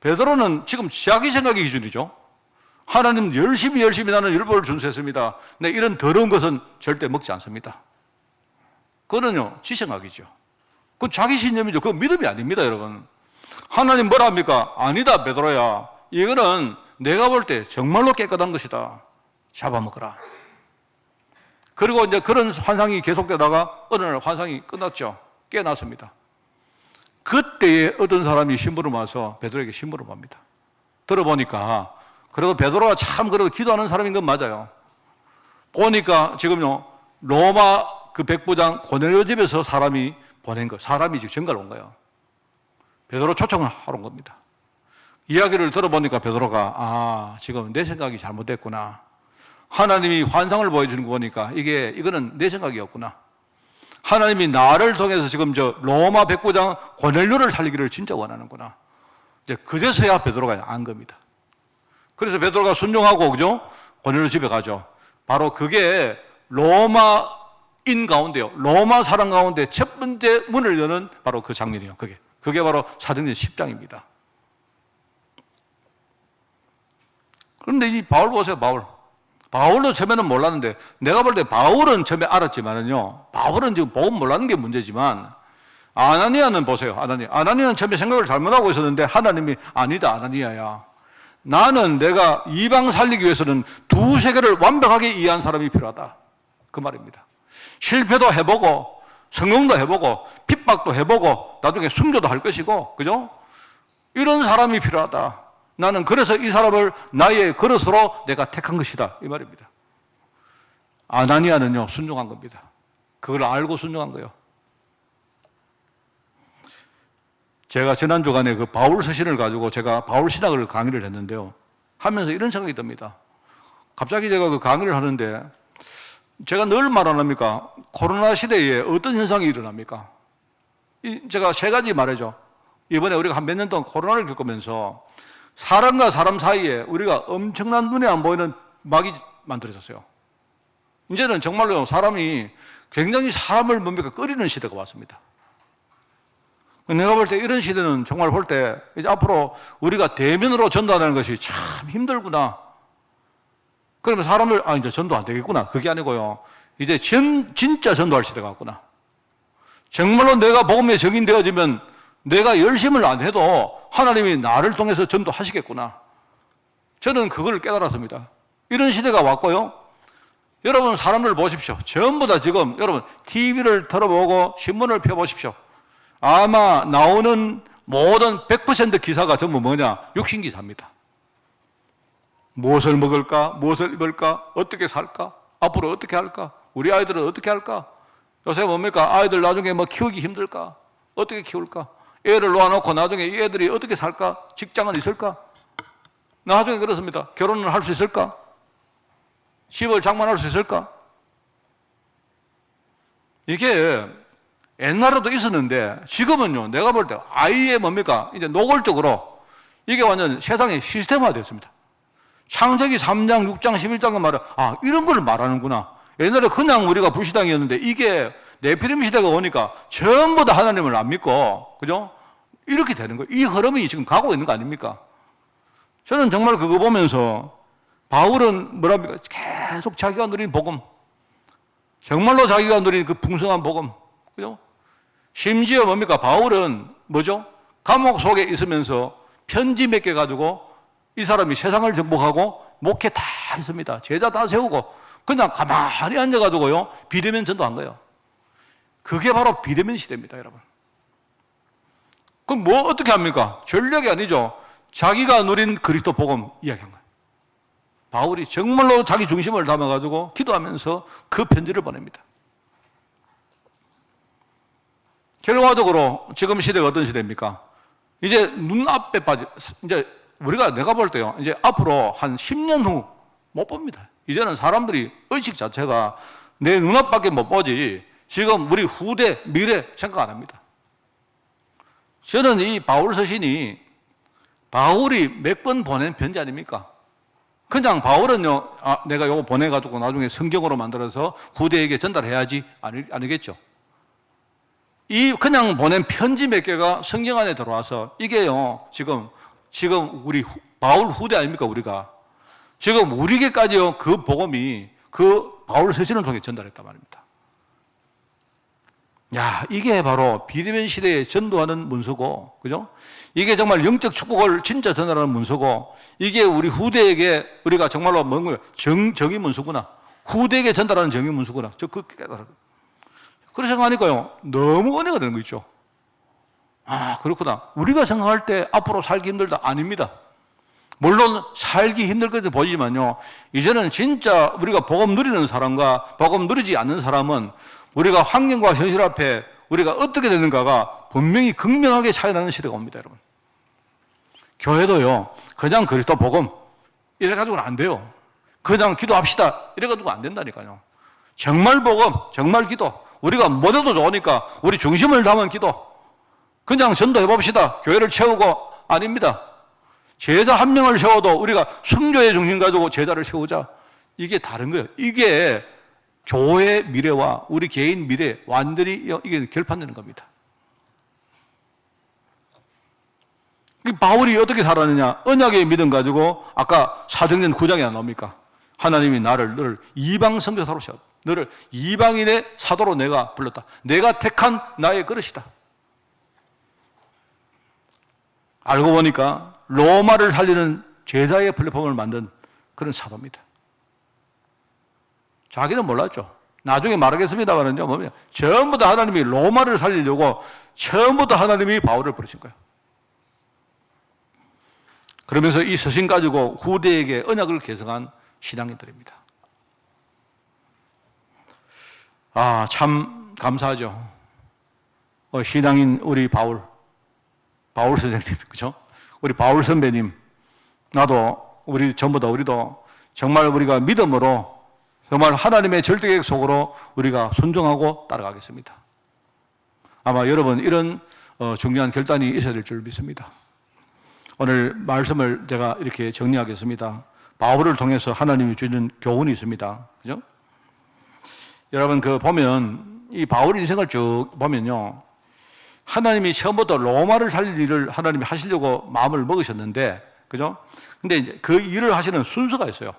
베드로는 지금 자기 생각의 기준이죠. 하나님 열심히 나는 율법을 준수했습니다. 네, 이런 더러운 것은 절대 먹지 않습니다. 그거는요, 지 생각이죠. 그건 자기 신념이죠. 그건 믿음이 아닙니다, 여러분. 하나님 뭐라 합니까? 아니다, 베드로야, 이거는 내가 볼 때 정말로 깨끗한 것이다. 잡아먹어라. 그리고 이제 그런 환상이 계속되다가 어느 날 환상이 끝났죠. 깨어났습니다. 그때에 어떤 사람이 심부름 와서 베드로에게 심부름 합니다. 들어보니까 그래도 베드로가 참 그래도 기도하는 사람인 건 맞아요. 보니까 지금요, 로마 그 백부장 고넬료 집에서 사람이 보낸 거, 사람이 지금 전가를 온 거예요. 베드로 초청을 하러 온 겁니다. 이야기를 들어보니까 베드로가, 지금 내 생각이 잘못됐구나. 하나님이 환상을 보여주는 거 보니까 이거는 내 생각이었구나. 하나님이 나를 통해서 지금 저 로마 백부장 고넬료를 살리기를 진짜 원하는구나. 이제 그제서야 베드로가 안 겁니다. 그래서 베드로가 순종하고, 그죠? 고넬료 집에 가죠. 바로 그게 로마인 가운데요, 로마 사람 가운데 첫 번째 문을 여는 바로 그 장면이에요. 그게 바로 사도행전 10장입니다. 그런데 이 바울 보세요. 바울도 처음에는 몰랐는데, 내가 볼 때 바울은 처음에 알았지만은요, 바울은 지금 복음 몰랐는 게 문제지만, 아나니아는 보세요. 아나니아는 처음에 생각을 잘못하고 있었는데 하나님이 아니다, 아나니아야, 나는 내가 이방 살리기 위해서는 두 세계를 완벽하게 이해한 사람이 필요하다, 그 말입니다. 실패도 해보고 성공도 해보고 핍박도 해보고 나중에 순교도 할 것이고, 그죠? 이런 사람이 필요하다. 나는 그래서 이 사람을 나의 그릇으로 내가 택한 것이다, 이 말입니다. 아나니아는요, 순종한 겁니다. 그걸 알고 순종한 거예요. 제가 지난 주간에 그 바울 서신을 가지고 제가 바울 신학을 강의를 했는데요, 하면서 이런 생각이 듭니다. 갑자기 제가 그 강의를 하는데, 제가 늘 말 안 합니까? 코로나 시대에 어떤 현상이 일어납니까? 제가 세 가지 말해줘. 이번에 우리가 한 몇 년 동안 코로나를 겪으면서 사람과 사람 사이에 우리가 엄청난 눈에 안 보이는 막이 만들어졌어요. 이제는 정말로 사람이 굉장히 사람을 뭡니까? 꺼리는 시대가 왔습니다. 내가 볼 때 이런 시대는 정말 볼 때 이제 앞으로 우리가 대면으로 전도하는 것이 참 힘들구나. 그러면 사람들, 이제 전도 안 되겠구나, 그게 아니고요, 이제 진짜 전도할 시대가 왔구나. 정말로 내가 복음에 적인되어지면 내가 열심을 안 해도 하나님이 나를 통해서 전도하시겠구나. 저는 그걸 깨달았습니다. 이런 시대가 왔고요, 여러분 사람들 보십시오. 전부 다 지금 여러분 TV를 틀어보고 신문을 펴보십시오. 아마 나오는 모든 100% 기사가 전부 뭐냐? 육신기사입니다. 무엇을 먹을까? 무엇을 입을까? 어떻게 살까? 앞으로 어떻게 할까? 우리 아이들은 어떻게 할까? 요새 뭡니까? 아이들 나중에 뭐 키우기 힘들까? 어떻게 키울까? 애를 놓아놓고 나중에 이 애들이 어떻게 살까? 직장은 있을까? 나중에 그렇습니다. 결혼을 할 수 있을까? 집을 장만할 수 있을까? 이게 옛날에도 있었는데 지금은요, 내가 볼 때 아예 뭡니까? 이제 노골적으로 이게 완전 세상의 시스템화 됐습니다. 창세기 3장, 6장, 11장은 말해, 이런 걸 말하는구나. 옛날에 그냥 우리가 불신앙이었는데 이게 네피림 시대가 오니까 전부 다 하나님을 안 믿고, 그죠? 이렇게 되는 거예요. 이 흐름이 지금 가고 있는 거 아닙니까? 저는 정말 그거 보면서 바울은 뭐랍니까? 계속 자기가 누린 복음, 정말로 자기가 누린 그 풍성한 복음, 그죠? 심지어 뭡니까? 바울은 뭐죠? 감옥 속에 있으면서 편지 몇 개 가지고 이 사람이 세상을 정복하고 목회 다 했습니다. 제자 다 세우고 그냥 가만히 앉아가지고요, 비대면 전도한 거예요. 그게 바로 비대면 시대입니다, 여러분. 그럼 뭐 어떻게 합니까? 전략이 아니죠. 자기가 누린 그리스도 복음 이야기한 거예요. 바울이 정말로 자기 중심을 담아가지고 기도하면서 그 편지를 보냅니다. 결과적으로 지금 시대가 어떤 시대입니까? 이제 눈앞에 이제 내가 볼 때요, 이제 앞으로 한 10년 후 못 봅니다. 이제는 사람들이 의식 자체가 내 눈앞밖에 못 보지 지금 우리 후대, 미래 생각 안 합니다. 저는 이 바울 서신이 바울이 몇 번 보낸 편지 아닙니까? 그냥 바울은요, 내가 이거 보내가지고 나중에 성경으로 만들어서 후대에게 전달해야지 아니겠죠. 이 그냥 보낸 편지 몇 개가 성경 안에 들어와서 이게요, 지금 우리 바울 후대 아닙니까? 우리가 지금 우리에게까지요, 그 복음이 그 바울 서신을 통해 전달했단 말입니다. 야, 이게 바로 비대면 시대에 전도하는 문서고, 그죠? 이게 정말 영적 축복을 진짜 전달하는 문서고, 이게 우리 후대에게 우리가 정말로 뭔가 정의 문서구나, 후대에게 전달하는 정의 문서구나. 저 그 깨달아요. 그렇게 생각하니까요, 너무 은혜가 되는 거 있죠. 그렇구나. 우리가 생각할 때 앞으로 살기 힘들다, 아닙니다. 물론 살기 힘들 것도 보이지만요, 이제는 진짜 우리가 복음 누리는 사람과 복음 누리지 않는 사람은 우리가 환경과 현실 앞에 우리가 어떻게 되는가가 분명히 극명하게 차이나는 시대가 옵니다, 여러분. 교회도요, 그냥 그리스도 복음 이래가지고는 안 돼요. 그냥 기도합시다 이래가지고 안 된다니까요. 정말 복음, 정말 기도. 우리가 못해도 좋으니까 우리 중심을 담은 기도. 그냥 전도해 봅시다, 교회를 채우고, 아닙니다. 제자 한 명을 세워도 우리가 순교의 중심 가지고 제자를 세우자. 이게 다른 거예요. 이게 교회 미래와 우리 개인 미래 완전히 이게 결판되는 겁니다. 바울이 어떻게 살았느냐? 언약의 믿음 가지고 아까 사도행전 9장에 나옵니까? 하나님이 너를 이방 선교사로 세웠다. 너를 이방인의 사도로 내가 불렀다. 내가 택한 나의 그릇이다. 알고 보니까 로마를 살리는 제자의 플랫폼을 만든 그런 사도입니다. 자기는 몰랐죠. 나중에 말하겠습니다만은요, 뭐냐. 전부 다 하나님이 로마를 살리려고 처음부터 하나님이 바울을 부르신 거예요. 그러면서 이 서신 가지고 후대에게 언약을 개성한 신앙인들입니다. 아, 참 감사하죠. 신앙인 우리 바울 선생님, 그죠? 우리 바울 선배님, 나도, 우리 전부 다 우리도 정말 우리가 믿음으로 정말 하나님의 절대계획 속으로 우리가 순종하고 따라가겠습니다. 아마 여러분 이런 중요한 결단이 있어야 될 줄 믿습니다. 오늘 말씀을 제가 이렇게 정리하겠습니다. 바울을 통해서 하나님이 주는 교훈이 있습니다. 그죠? 여러분 보면 이 바울 인생을 쭉 보면요. 하나님이 처음부터 로마를 살릴 일을 하나님이 하시려고 마음을 먹으셨는데, 그죠? 근데 이제 그 일을 하시는 순서가 있어요.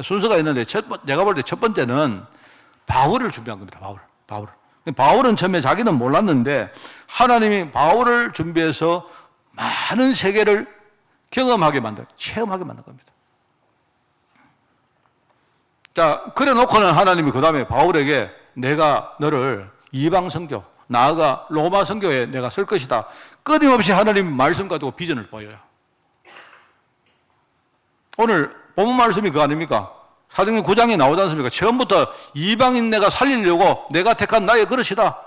순서가 있는데 내가 볼 때 첫 번째는 바울을 준비한 겁니다. 바울은 처음에 자기는 몰랐는데 하나님이 바울을 준비해서 많은 세계를 경험하게 체험하게 만든 겁니다. 자, 그래 놓고는 하나님이 그 다음에 바울에게 내가 너를 이방 선교, 나아가 로마 선교에 내가 쓸 것이다. 끊임없이 하나님 말씀 가지고 비전을 보여요. 오늘 본문 말씀이 그거 아닙니까? 사도행전 9장에 나오지 않습니까? 처음부터 이방인 내가 살리려고 내가 택한 나의 그릇이다.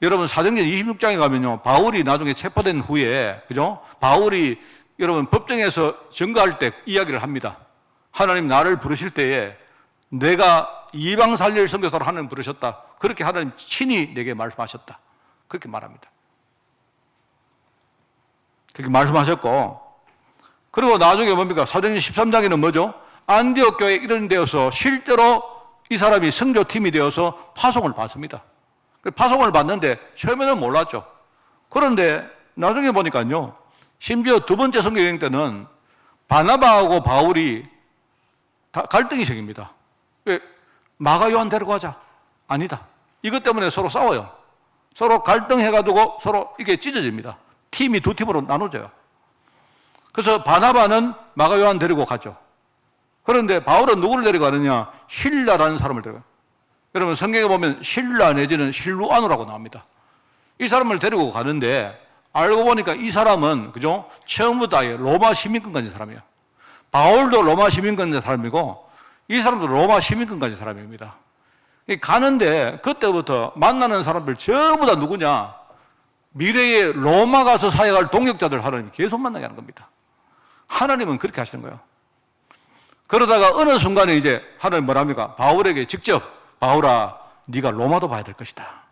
여러분 사도행전 26장에 가면요, 바울이 나중에 체포된 후에, 그죠? 바울이 여러분 법정에서 증거할 때 이야기를 합니다. 하나님 나를 부르실 때에 내가 이방 살릴 선교사로 하나님 부르셨다. 그렇게 하나님 친히 내게 말씀하셨다. 그렇게 말합니다. 그렇게 말씀하셨고, 그리고 나중에 뭡니까? 사도행전 13장에는 뭐죠? 안디옥 교회에 이런 데여서 실제로 이 사람이 선교팀이 되어서 파송을 받습니다. 파송을 받는데 처음에는 몰랐죠. 그런데 나중에 보니까요, 심지어 두 번째 선교 여행 때는 바나바하고 바울이 다 갈등이 생깁니다. 왜? 마가 요한 데려가자. 아니다. 이것 때문에 서로 싸워요. 서로 갈등해가지고 서로 이게 찢어집니다. 팀이 두 팀으로 나눠져요. 그래서 바나바는 마가 요한 데리고 가죠. 그런데 바울은 누구를 데려가느냐? 실라라는 사람을 데려가요. 여러분 성경에 보면 실라 내지는 실루아누라고 나옵니다. 이 사람을 데리고 가는데 알고 보니까 이 사람은, 그죠? 처음부터 로마 시민권 가진 사람이에요. 바울도 로마 시민권 가진 사람이고 이 사람도 로마 시민권 가진 사람입니다. 가는데 그때부터 만나는 사람들 전부 다 누구냐? 미래에 로마 가서 사역할 동역자들 하나님이 계속 만나게 하는 겁니다. 하나님은 그렇게 하시는 거예요. 그러다가 어느 순간에 이제 하나님 뭐랍니까? 바울에게 직접 바울아, 네가 로마도 봐야 될 것이다.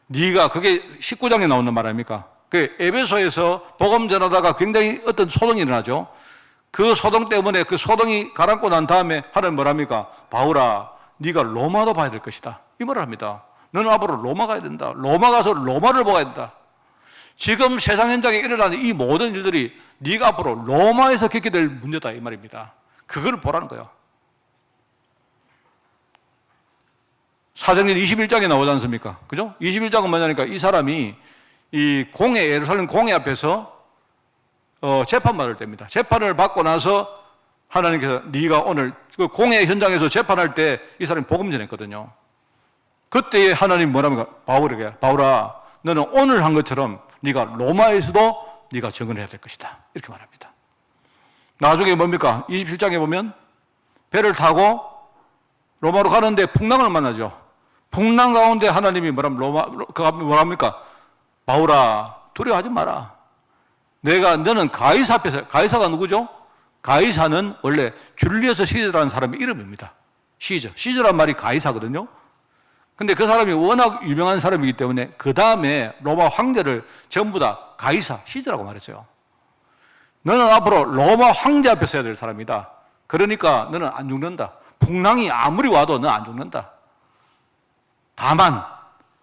네가, 그게 19장에 나오는 말 아닙니까? 그 에베소에서 복음 전하다가 굉장히 어떤 소동이 일어나죠. 그 소동 때문에 그 소동이 가라앉고 난 다음에 하나님 뭐랍니까? 바울아, 네가 로마도 봐야 될 것이다. 이 말을 합니다. 너는 앞으로 로마 가야 된다. 로마 가서 로마를 보아야 된다. 지금 세상 현장에 일어나는 이 모든 일들이 네가 앞으로 로마에서 겪게 될 문제다, 이 말입니다. 그걸 보라는 거예요. 사도행전 21장에 나오지 않습니까? 그죠? 21장은 뭐냐니까 이 사람이 이 예루살렘 공회 앞에서 재판받을 때입니다. 재판을 받고 나서 하나님께서 네가 오늘 그 공회 현장에서 재판할 때 이 사람이 복음 전했거든요. 그때 하나님 뭐랍니까? 바울에게, 바울아, 너는 오늘 한 것처럼 네가 로마에서도 네가 증언해야 될 것이다. 이렇게 말합니다. 나중에 뭡니까? 27장에 보면 배를 타고 로마로 가는데 풍랑을 만나죠. 풍랑 가운데 하나님이 뭐랍니까? 바울아, 두려워하지 마라. 너는 가이사 앞에서, 가이사가 누구죠? 가이사는 원래 줄리어스 시저라는 사람의 이름입니다. 시저란 말이 가이사거든요. 근데 그 사람이 워낙 유명한 사람이기 때문에 그 다음에 로마 황제를 전부 다 가이사, 시저라고 말했어요. 너는 앞으로 로마 황제 앞에 서야 될 사람이다. 그러니까 너는 안 죽는다. 풍랑이 아무리 와도 너 안 죽는다. 다만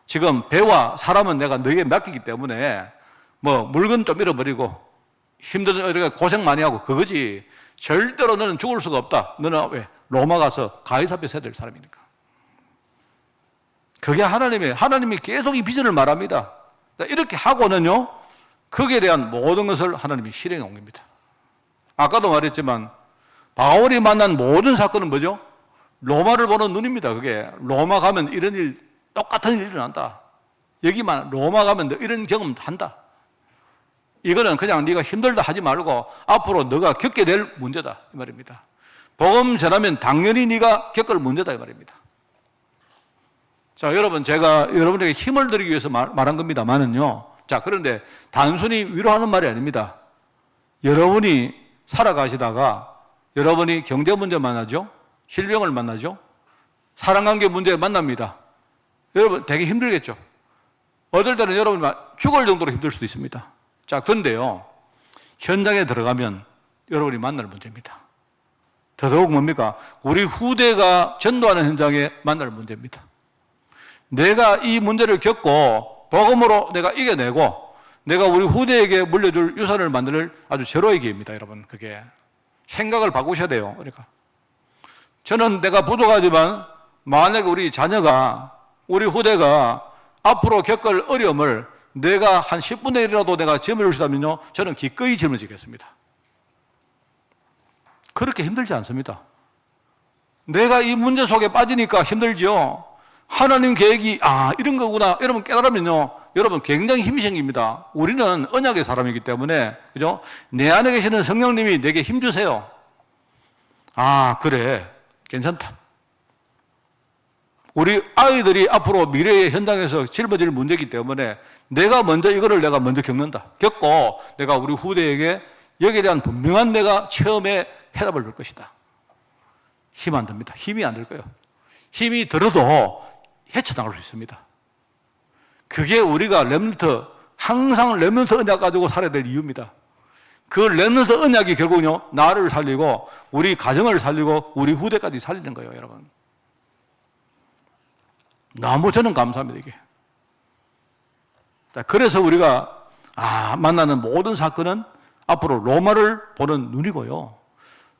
지금 배와 사람은 내가 너에게 맡기기 때문에 뭐 물건 좀 잃어버리고 힘든 이렇게 고생 많이 하고 그거지 절대로 너는 죽을 수가 없다. 너는 왜? 로마 가서 가이사 앞에 서야 될 사람이니까. 그게 하나님이 계속 이 비전을 말합니다. 이렇게 하고는요, 거기에 대한 모든 것을 하나님이 실행해 옮깁니다. 아까도 말했지만, 바울이 만난 모든 사건은 뭐죠? 로마를 보는 눈입니다. 그게. 로마 가면 이런 일, 똑같은 일이 일어난다. 여기만, 로마 가면 너 이런 경험 한다. 이거는 그냥 네가 힘들다 하지 말고 앞으로 너가 겪게 될 문제다. 이 말입니다. 복음 전하면 당연히 네가 겪을 문제다. 이 말입니다. 자, 여러분, 제가 여러분에게 힘을 드리기 위해서 말한 겁니다만은요. 자, 그런데 단순히 위로하는 말이 아닙니다. 여러분이 살아가시다가 여러분이 경제 문제 만나죠? 질병을 만나죠? 사랑관계 문제 만납니다. 여러분 되게 힘들겠죠? 어떨 때는 여러분이 죽을 정도로 힘들 수도 있습니다. 자, 그런데요. 현장에 들어가면 여러분이 만날 문제입니다. 더더욱 뭡니까? 우리 후대가 전도하는 현장에 만날 문제입니다. 내가 이 문제를 겪고 복음으로 내가 이겨내고 내가 우리 후대에게 물려줄 유산을 만들 아주 절호의 기회입니다, 여러분. 그게 생각을 바꾸셔야 돼요. 그러니까 저는 내가 부족하지만 만약에 우리 자녀가 우리 후대가 앞으로 겪을 어려움을 내가 한 10분의 1이라도 내가 짊어질 수 있다면요, 저는 기꺼이 짊어지겠습니다. 그렇게 힘들지 않습니다. 내가 이 문제 속에 빠지니까 힘들죠. 하나님 계획이 이런 거구나 여러분 깨달으면요, 여러분 굉장히 힘이 생깁니다. 우리는 언약의 사람이기 때문에, 그죠? 내 안에 계시는 성령님이 내게 힘 주세요. 그래, 괜찮다. 우리 아이들이 앞으로 미래의 현장에서 짊어질 문제이기 때문에 내가 먼저 이거를 내가 먼저 겪는다. 겪고 내가 우리 후대에게 여기에 대한 분명한 내가 체험에 해답을 줄 것이다. 힘 안 듭니다. 힘이 안 들 거예요. 힘이 들어도 헤쳐나갈 수 있습니다. 그게 우리가 렘넌트, 항상 렘넌트 언약 가지고 살아야 될 이유입니다. 그 렘넌트 언약이 결국은요, 나를 살리고 우리 가정을 살리고 우리 후대까지 살리는 거예요, 여러분. 너무 저는 감사합니다, 이게. 그래서 우리가 만나는 모든 사건은 앞으로 로마를 보는 눈이고요.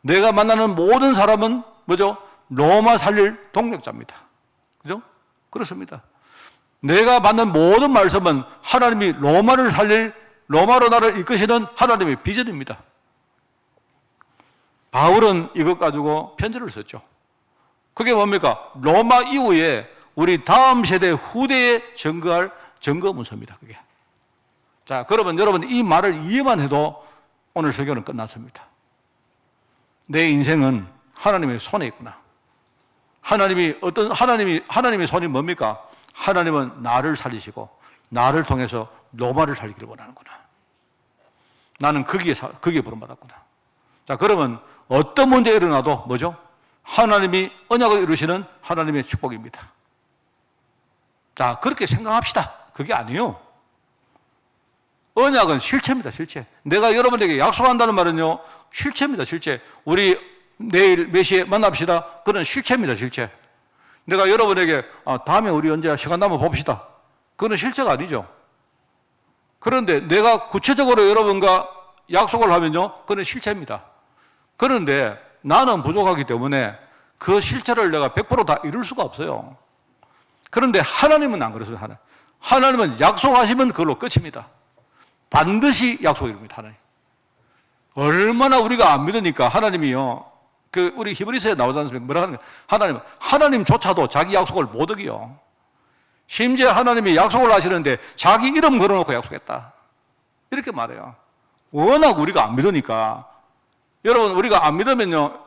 내가 만나는 모든 사람은 뭐죠? 로마 살릴 동력자입니다. 그죠? 그렇습니다. 내가 받는 모든 말씀은 하나님이 로마를 살릴, 로마로 나를 이끄시는 하나님의 비전입니다. 바울은 이것 가지고 편지를 썼죠. 그게 뭡니까? 로마 이후에 우리 다음 세대 후대에 증거할 증거 문서입니다. 그게. 자, 그러면 여러분 이 말을 이해만 해도 오늘 설교는 끝났습니다. 내 인생은 하나님의 손에 있구나. 하나님의 손이 뭡니까? 하나님은 나를 살리시고 나를 통해서 로마를 살리기를 원하는구나. 나는 거기에 부름받았구나. 자, 그러면 어떤 문제가 일어나도 뭐죠? 하나님이 언약을 이루시는 하나님의 축복입니다. 자, 그렇게 생각합시다. 그게 아니에요. 언약은 실체입니다, 실체. 내가 여러분에게 약속한다는 말은요, 실체입니다, 실체. 우리 내일 몇 시에 만납시다. 그건 실체입니다, 실체. 내가 여러분에게 다음에 우리 언제 시간 나면 봅시다. 그건 실체가 아니죠. 그런데 내가 구체적으로 여러분과 약속을 하면요, 그건 실체입니다. 그런데 나는 부족하기 때문에 그 실체를 내가 100% 다 이룰 수가 없어요. 그런데 하나님은 안 그렇습니다. 하나님은 약속하시면 그걸로 끝입니다. 반드시 약속을 이룹니다, 하나님. 얼마나 우리가 안 믿으니까 하나님이요. 우리 히브리서에 나오지 않습니까? 뭐라 하는 거예요? 하나님조차도 자기 약속을 못 어기요. 심지어 하나님이 약속을 하시는데 자기 이름 걸어놓고 약속했다. 이렇게 말해요. 워낙 우리가 안 믿으니까. 여러분, 우리가 안 믿으면요,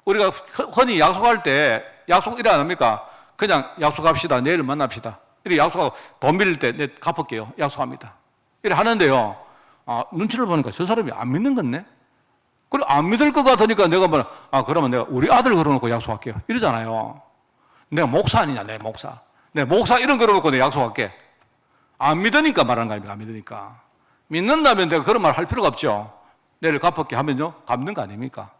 우리가 흔히 약속할 때 약속 이래 안 합니까? 그냥 약속합시다. 내일 만납시다. 이렇게 약속하고 돈 빌릴 때 내 갚을게요. 약속합니다. 이렇게 하는데요. 눈치를 보니까 저 사람이 안 믿는 건네? 그리고 안 믿을 것 같으니까 내가 그러면 내가 우리 아들 걸어놓고 약속할게요. 이러잖아요. 내가 목사 아니냐, 내 목사. 내 목사 이름 걸어놓고 내가 약속할게. 안 믿으니까 말하는 거 아닙니까? 안 믿으니까. 믿는다면 내가 그런 말 할 필요가 없죠. 내일 갚을게 하면요, 갚는 거 아닙니까?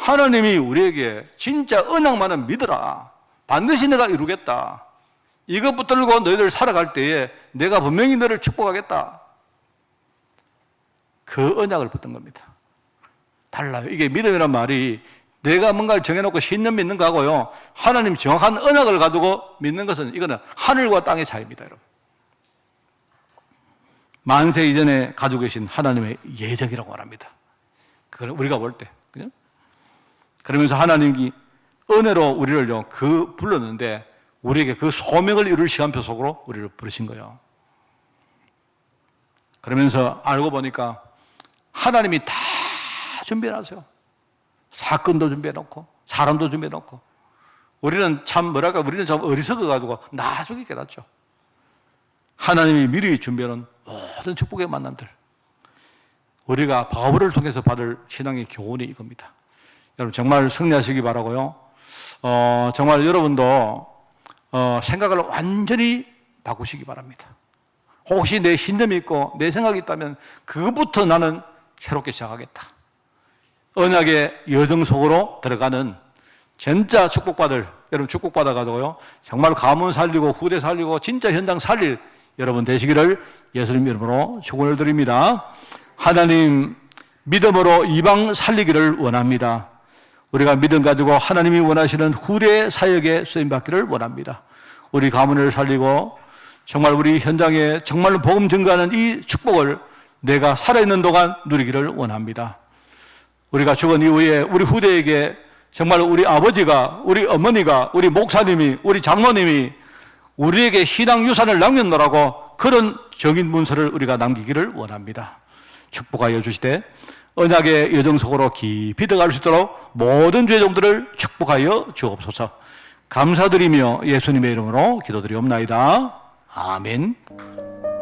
하나님이 우리에게 진짜 언약만은 믿어라. 반드시 내가 이루겠다. 이것 붙들고 너희들 살아갈 때에 내가 분명히 너를 축복하겠다. 그 언약을 붙든 겁니다. 달라요. 이게 믿음이란 말이 내가 뭔가를 정해놓고 신념 믿는 거하고요, 하나님 정확한 언약을 가지고 믿는 것은 이거는 하늘과 땅의 차이입니다, 여러분. 만세 이전에 가지고 계신 하나님의 예정이라고 말합니다. 그걸 우리가 볼 때, 그죠? 그러면서 하나님이 은혜로 우리를요, 불렀는데 우리에게 그 소명을 이룰 시간표 속으로 우리를 부르신 거예요. 그러면서 알고 보니까 하나님이 다 준비해놨어요. 사건도 준비해놓고 사람도 준비해놓고. 우리는 참 우리는 좀 어리석어가지고 나중에 깨닫죠. 하나님이 미리 준비해놓은 모든 축복의 만남들, 우리가 바울을 통해서 받을 신앙의 교훈이 이겁니다. 여러분 정말 승리하시기 바라고요. 정말 여러분도 생각을 완전히 바꾸시기 바랍니다. 혹시 내 신념이 있고 내 생각이 있다면 그것부터 나는 새롭게 시작하겠다. 언약의 여정 속으로 들어가는 진짜 축복받을, 여러분 축복받아가지고요, 정말 가문 살리고 후대 살리고 진짜 현장 살릴 여러분 되시기를 예수님 이름으로 축원을 드립니다. 하나님 믿음으로 이방 살리기를 원합니다. 우리가 믿음 가지고 하나님이 원하시는 후대 사역에 쓰임받기를 원합니다. 우리 가문을 살리고 정말 우리 현장에 정말로 복음 증거하는 이 축복을 내가 살아있는 동안 누리기를 원합니다. 우리가 죽은 이후에 우리 후대에게 정말 우리 아버지가, 우리 어머니가, 우리 목사님이, 우리 장모님이 우리에게 신앙 유산을 남겼노라고 그런 정인 문서를 우리가 남기기를 원합니다. 축복하여 주시되 언약의 여정 속으로 깊이 들어갈 수 있도록 모든 죄종들을 축복하여 주옵소서. 감사드리며 예수님의 이름으로 기도드리옵나이다. 아멘.